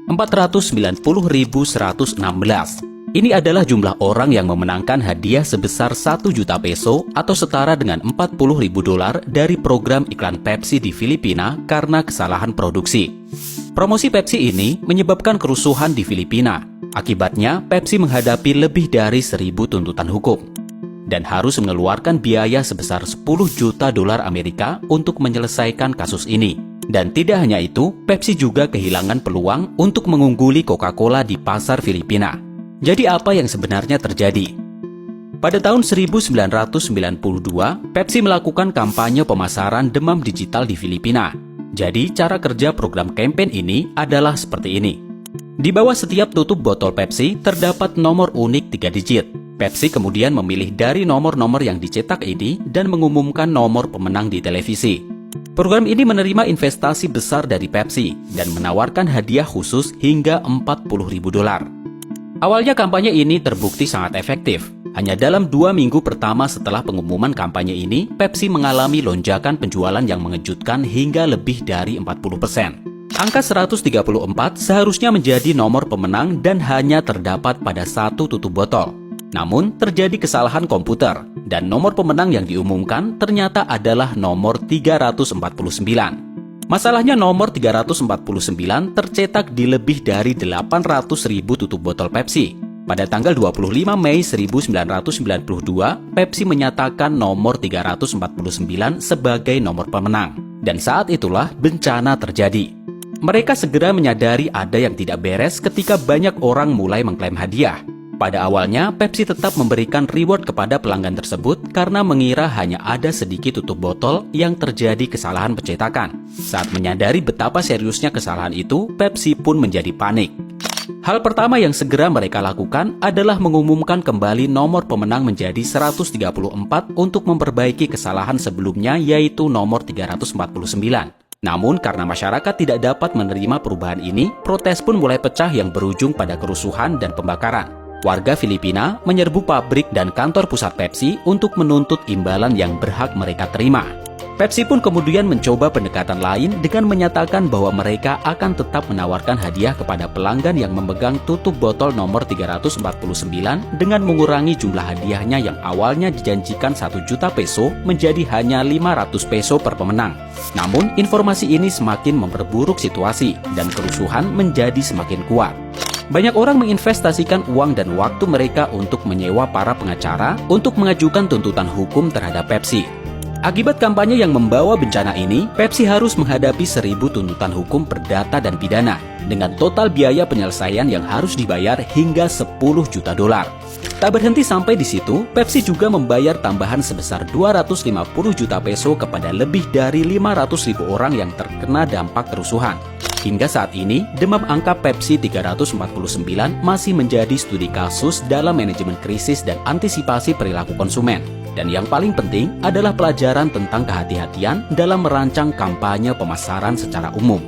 490.116. Ini adalah jumlah orang yang memenangkan hadiah sebesar 1 juta peso atau setara dengan 40.000 dolar dari program iklan Pepsi di Filipina karena kesalahan produksi. Promosi Pepsi ini menyebabkan kerusuhan di Filipina. Akibatnya, Pepsi menghadapi lebih dari 1.000 tuntutan hukum dan harus mengeluarkan biaya sebesar 10 juta dolar Amerika untuk menyelesaikan kasus ini. Dan tidak hanya itu, Pepsi juga kehilangan peluang untuk mengungguli Coca-Cola di pasar Filipina. Jadi apa yang sebenarnya terjadi? Pada tahun 1992, Pepsi melakukan kampanye pemasaran demam digital di Filipina. Jadi cara kerja program campaign ini adalah seperti ini. Di bawah setiap tutup botol Pepsi terdapat nomor unik 3 digit. Pepsi kemudian memilih dari nomor-nomor yang dicetak ini dan mengumumkan nomor pemenang di televisi. Program ini menerima investasi besar dari Pepsi dan menawarkan hadiah khusus hingga 40.000 dolar. Awalnya kampanye ini terbukti sangat efektif. Hanya dalam 2 minggu pertama setelah pengumuman kampanye ini, Pepsi mengalami lonjakan penjualan yang mengejutkan hingga lebih dari 40%. Angka 134 seharusnya menjadi nomor pemenang dan hanya terdapat pada 1 tutup botol. Namun, terjadi kesalahan komputer, dan nomor pemenang yang diumumkan ternyata adalah nomor 349. Masalahnya nomor 349 tercetak di lebih dari 800.000 tutup botol Pepsi. Pada tanggal 25 Mei 1992, Pepsi menyatakan nomor 349 sebagai nomor pemenang. Dan saat itulah bencana terjadi. Mereka segera menyadari ada yang tidak beres ketika banyak orang mulai mengklaim hadiah. Pada awalnya, Pepsi tetap memberikan reward kepada pelanggan tersebut karena mengira hanya ada sedikit tutup botol yang terjadi kesalahan pencetakan. Saat menyadari betapa seriusnya kesalahan itu, Pepsi pun menjadi panik. Hal pertama yang segera mereka lakukan adalah mengumumkan kembali nomor pemenang menjadi 134 untuk memperbaiki kesalahan sebelumnya, yaitu nomor 349. Namun karena masyarakat tidak dapat menerima perubahan ini, protes pun mulai pecah yang berujung pada kerusuhan dan pembakaran. Warga Filipina menyerbu pabrik dan kantor pusat Pepsi untuk menuntut imbalan yang berhak mereka terima. Pepsi pun kemudian mencoba pendekatan lain dengan menyatakan bahwa mereka akan tetap menawarkan hadiah kepada pelanggan yang memegang tutup botol nomor 349 dengan mengurangi jumlah hadiahnya yang awalnya dijanjikan 1 juta peso menjadi hanya 500 peso per pemenang. Namun, informasi ini semakin memperburuk situasi dan kerusuhan menjadi semakin kuat. Banyak orang menginvestasikan uang dan waktu mereka untuk menyewa para pengacara untuk mengajukan tuntutan hukum terhadap Pepsi. Akibat kampanye yang membawa bencana ini, Pepsi harus menghadapi 1.000 tuntutan hukum perdata dan pidana, dengan total biaya penyelesaian yang harus dibayar hingga 10 juta dolar. Tak berhenti sampai di situ, Pepsi juga membayar tambahan sebesar 250 juta peso kepada lebih dari 500.000 orang yang terkena dampak kerusuhan. Hingga saat ini, demam angka Pepsi 349 masih menjadi studi kasus dalam manajemen krisis dan antisipasi perilaku konsumen. Dan yang paling penting adalah pelajaran tentang kehati-hatian dalam merancang kampanye pemasaran secara umum.